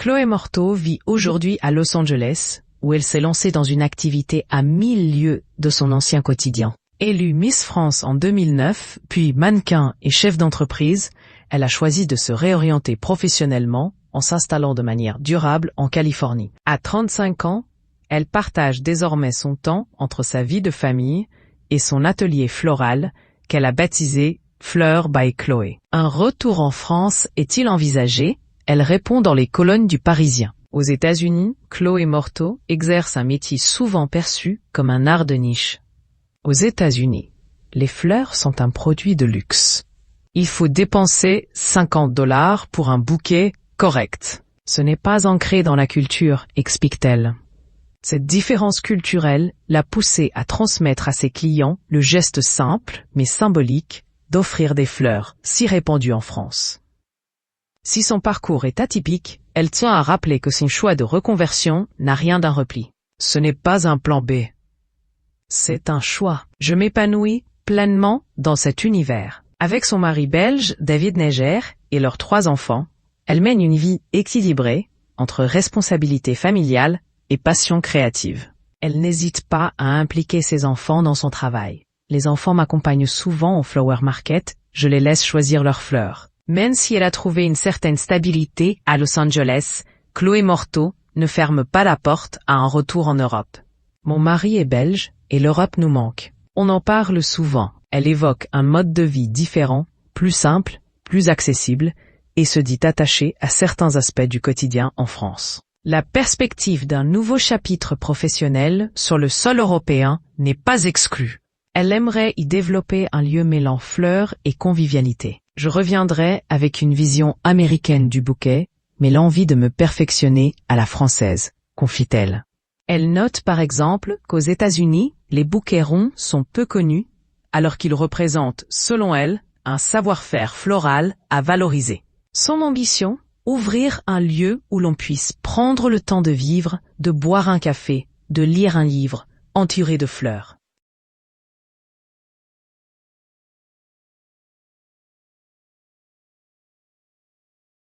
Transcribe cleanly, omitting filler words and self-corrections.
Chloé Morteau vit aujourd'hui à Los Angeles, où elle s'est lancée dans une activité à 1000 lieues de son ancien quotidien. Élue Miss France en 2009, puis mannequin et chef d'entreprise, elle a choisi de se réorienter professionnellement en s'installant de manière durable en Californie. À 35 ans, elle partage désormais son temps entre sa vie de famille et son atelier floral qu'elle a baptisé Fleurs by Chloé. Un retour en France est-il envisagé? Elle répond dans les colonnes du Parisien. Aux États-Unis, Chloé Morteau exerce un métier souvent perçu comme un art de niche. Aux États-Unis, les fleurs sont un produit de luxe. Il faut dépenser $50 pour un bouquet correct. Ce n'est pas ancré dans la culture, explique-t-elle. Cette différence culturelle l'a poussée à transmettre à ses clients le geste simple, mais symbolique, d'offrir des fleurs, si répandues en France. Si son parcours est atypique, elle tient à rappeler que son choix de reconversion n'a rien d'un repli. Ce n'est pas un plan B. C'est un choix. Je m'épanouis pleinement dans cet univers. Avec son mari belge, David Neger, et leurs 3 enfants, elle mène une vie équilibrée entre responsabilité familiale et passion créative. Elle n'hésite pas à impliquer ses enfants dans son travail. Les enfants m'accompagnent souvent au flower market, je les laisse choisir leurs fleurs. Même si elle a trouvé une certaine stabilité à Los Angeles, Chloé Morteau ne ferme pas la porte à un retour en Europe. Mon mari est belge et l'Europe nous manque. On en parle souvent. Elle évoque un mode de vie différent, plus simple, plus accessible, et se dit attachée à certains aspects du quotidien en France. La perspective d'un nouveau chapitre professionnel sur le sol européen n'est pas exclue. Elle aimerait y développer un lieu mêlant fleurs et convivialité. Je reviendrai avec une vision américaine du bouquet, mais l'envie de me perfectionner à la française, confie-t-elle. Elle note par exemple qu'aux États-Unis, les bouquets ronds sont peu connus, alors qu'ils représentent, selon elle, un savoir-faire floral à valoriser. Son ambition, ouvrir un lieu où l'on puisse prendre le temps de vivre, de boire un café, de lire un livre, entouré de fleurs.